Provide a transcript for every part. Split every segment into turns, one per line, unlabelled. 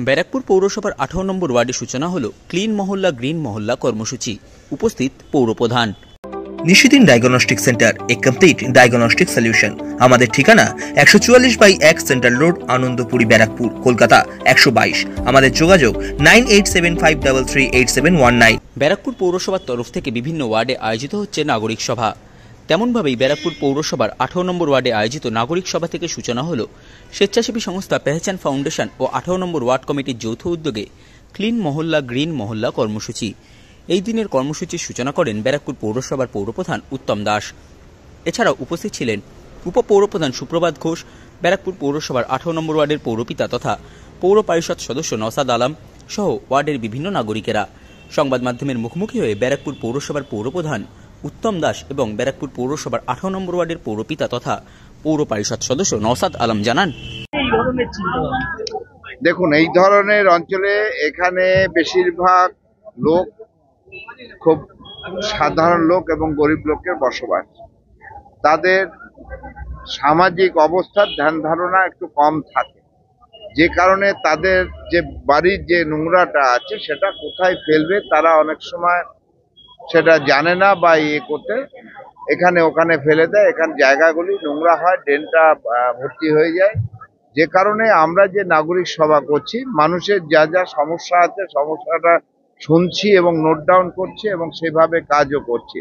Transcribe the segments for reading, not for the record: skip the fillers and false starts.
ব্যারাকপুর পৌরসভার 18 নম্বর ওয়ার্ডে সূচনা হলো ক্লিন মহল্লা গ্রিন মহল্লা কর্মসূচি। উপস্থিত পৌরপ্রধান।
নিশিদিন ডায়াগনস্টিক সেন্টার, এ কমপ্লিট ডায়াগনস্টিক সলিউশন। আমাদের ঠিকানা 144/1 সেন্ট্রাল রোড, আনন্দপুরি, ব্যারাকপুর, কলকাতা 122। আমাদের যোগাযোগ 9875338719।
ব্যারাকপুর পৌরসভার তরফ থেকে বিভিন্ন ওয়ার্ডে আয়োজিত হচ্ছে নাগরিক সভা। তেমনভাবেই ব্যারাকপুর পৌরসভার 18 নম্বর ওয়ার্ডে আয়োজিত নাগরিক সভা থেকে সূচনা হলো স্বেচ্ছাসেবী সংস্থা পেহচান ফাউন্ডেশন ও 18 নম্বর ওয়ার্ড কমিটির যৌথ উদ্যোগে ক্লিন মহল্লা গ্রিন মহল্লা কর্মসূচি। এই দিনের কর্মসূচির সূচনা করেন ব্যারাকপুর পৌরসভার পৌরপ্রধান উত্তম দাস। এছাড়াও উপস্থিত ছিলেন উপপৌরপ্রধান সুপ্রভাত ঘোষ, ব্যারাকপুর পৌরসভার 18 নম্বর ওয়ার্ডের পৌরপিতা তথা পৌর পরিষদ সদস্য নওসাদ আলম সহ ওয়ার্ডের বিভিন্ন নাগরিকেরা। সংবাদ মাধ্যমের মুখোমুখি হয়ে ব্যারাকপুর পৌরসভার পৌরপ্রধান উত্তম দাস এবং ব্যারাকপুর পৌরসভার 18 নম্বর ওয়ার্ডের পৌরপিতা তথা পৌর পরিষদ সদস্য নওসাদ আলম জানান,
দেখুন, এই ধরনের অঞ্চলে এখানে বেশিরভাগ লোক খুব সাধারণ লোক এবং গরিব লোকের বসবাস। তাদের সামাজিক অবস্থার ধ্যান ধারণা একটু কম থাকে, যে কারণে তাদের যে বাড়ির যে নোংরাটা আছে সেটা কোথায় ফেলবে তারা অনেক সময় সেটা জানে না বা করতে এখানে ওখানে ফেলে দেয়। এখানে জায়গাগুলি নোংরা হয়, ড্রেনটা ভর্তি হয়ে যায়। যে কারণে আমরা যে নাগরিক সভা করছি, মানুষের যা যা সমস্যা আছে সমস্যাটা শুনছি এবং নোট ডাউন করছি এবং সেভাবে কাজও করছি।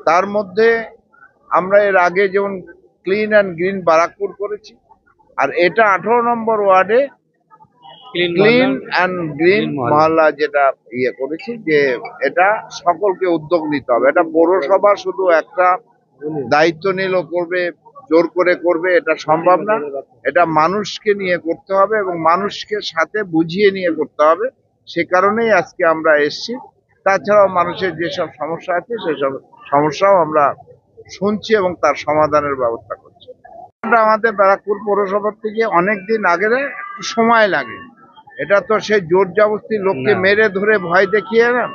তার মধ্যে আমরা এর আগে যেমন ক্লিন অ্যান্ড গ্রিন ব্যারাকপুর করেছি, আর এটা 18 নম্বর ওয়ার্ডে ক্লিন অ্যান্ড গ্রিন মহল্লা যেটা করেছি, যে এটা সকলকে উদ্যোগ নিতে হবে। এটা পৌরসভা শুধু একটা দায়িত্ব নিল করবে, জোর করে করবে, এটা সম্ভব না। এটা মানুষকে নিয়ে করতে হবে এবং মানুষকে সাথে বুঝিয়ে নিয়ে করতে হবে। সে কারণেই আজকে আমরা এসছি। তাছাড়াও মানুষের যেসব সমস্যা আছে সেসব সমস্যাও আমরা শুনছি এবং তার সমাধানের ব্যবস্থা করছি। আমাদের ব্যারাকপুর পৌরসভার থেকে অনেকদিন আগে একটু সময় লাগে। এটা তো সেই জোর জবরদস্তি লোককে মেরে ধরে ভয় দেখিয়ে না,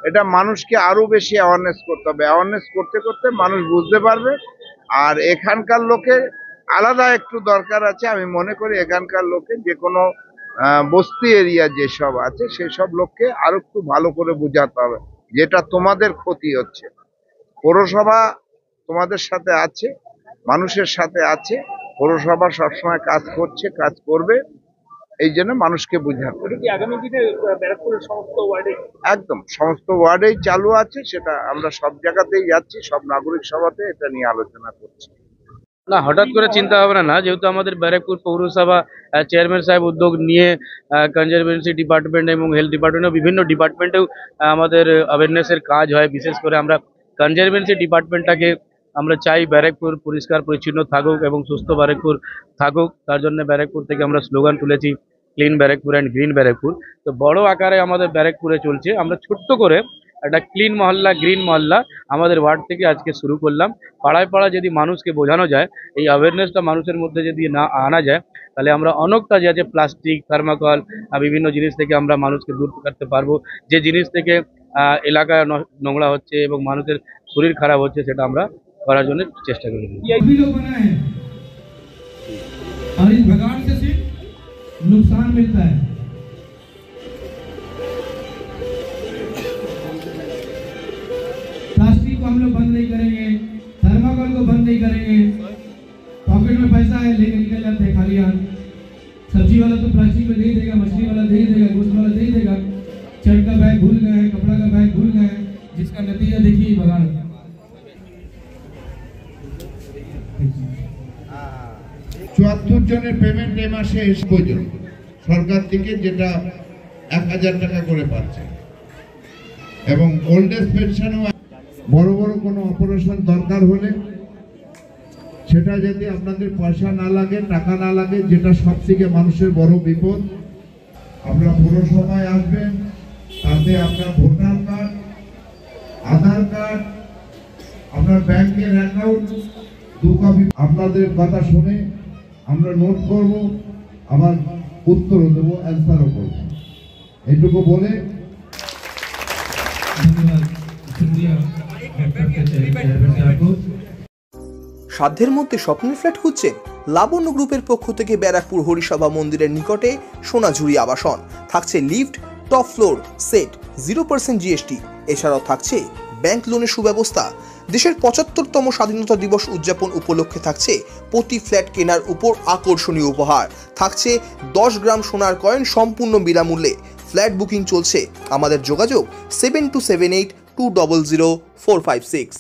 এটা মানুষকে আরো বেশি অ্যাওয়ারনেস করতে হবে। অ্যাওয়ারনেস করতে করতে মানুষ বুঝতে পারবে। আর এখানকার লোকের আলাদা একটু দরকার আছে। আমি মনে করি এখানকার লোকে যে কোনো বস্তি এরিয়া যেসব আছে সেসব লোককে আরো একটু ভালো করে বোঝাতে হবে, যেটা তোমাদের ক্ষতি হচ্ছে। পৌরসভা তোমাদের সাথে আছে, মানুষের সাথে আছে। পৌরসভা সবসময় কাজ করছে, কাজ করবে, এই জন্য মানুষকে বোঝাতে হবে। একদম সমস্ত ওয়ার্ডেই চালু আছে, সেটা আমরা সব জায়গাতেই যাচ্ছি, সব নাগরিক সভাতে এটা নিয়ে আলোচনা করছি।
না, হঠাৎ করে চিন্তা ভাবনা না, যেহেতু আমাদের ব্যারাকপুর পৌরসভা চেয়ারম্যান সাহেব উদ্যোগ নিয়ে কনজারভেন্সি ডিপার্টমেন্ট এবং হেলথ ডিপার্টমেন্ট বিভিন্ন ডিপার্টমেন্টেও আমাদের অ্যাওয়ারনেসের কাজ হয়। বিশেষ করে আমরা কনজারভেন্সি ডিপার্টমেন্টটাকে আমরা চাই ব্যারাকপুর পরিষ্কার পরিচ্ছন্ন থাকুক এবং সুস্থ ব্যারাকপুর থাকুক। তার জন্য ব্যারাকপুর থেকে আমরা স্লোগান তুলেছি clean Barrackpore and green Barrackpore. তো বড় আকারে আমাদের ব্যারাকপুরে চলছে। আমরা ছোট্ট করে একটা ক্লিন মহল্লা গ্রিন মহল্লা আমাদের ওয়ার্ড থেকে আজকে শুরু করলাম। পাড়ায় পাড়ায় যদি মানুষকে বোঝানো যায়, এই অ্যাওয়ারনেসটা মানুষের মধ্যে যদি না আনা যায়, তাহলে আমরা অনেকটা যে আছে প্লাস্টিক, থার্মাকল বিভিন্ন জিনিস থেকে আমরা মানুষকে দূর করতে পারবো। যে জিনিস থেকে এলাকায় নোংরা হচ্ছে এবং মানুষের শরীর খারাপ হচ্ছে, সেটা আমরা করার জন্য চেষ্টা করি।
नुकसान मिलता है। प्लास्टिक को हम लोग बंद नहीं करेंगे, थर्माकोल को बंद नहीं करेंगे। पॉकेट में पैसा है लेके निकल जाते हैं खाली हाथ। सब्जी वाला तो प्लास्टिक में दे देगा, मछली वाला दे देगा, गोश्त वाला दे देगा। चट का बैग भूल गए, कपड़ा का बैग भूल गए, जिसका नतीजा देखिए बगाड़।
74 জনের পেমেন্ট এই মাসে এসে পর্যন্ত সরকার থেকে যেটা 1000 টাকা করে পাচ্ছে এবং ওল্ড এজ পেনশনও। বড় বড় কোনো অপারেশন দরকার হলে সেটা যদি আপনাদের পয়সা না লাগে, টাকা না লাগে, যেটা সব থেকে মানুষের বড় বিপদ, আপনারা পৌরসভায় আসবেন, তাতে আপনার ভোটার কার্ড, আধার কার্ড, আপনার ব্যাংকের অ্যাকাউন্ট 2 কপি। আপনাদের কথা শুনে আমরা নোট করব, আবার উত্তরও দেবো, অ্যান্সারও করবো। এইটুকু বলে
সাধ্যের মধ্যে স্বপ্নের ফ্ল্যাট খুঁজছেন? লাবণ্য গ্রুপের পক্ষ থেকে ব্যারাকপুর হরিসভা মন্দিরের নিকটে সোনাঝুরি আবাসন। থাকছে lift, top floor set, 0% GST. এছাড়াও থাকছে ব্যাংক লোনের সুব্যবস্থা। দেশের 75তম স্বাধীনতা দিবস উদযাপন উপলক্ষে থাকছে প্রতি ফ্ল্যাট কেনার উপর আকর্ষণীয় উপহার। থাকছে 10 গ্রাম সোনার কয়েন সম্পূর্ণ বিনামূল্যে। ফ্ল্যাট বুকিং চলছে। আমাদের যোগাযোগ 7278200456।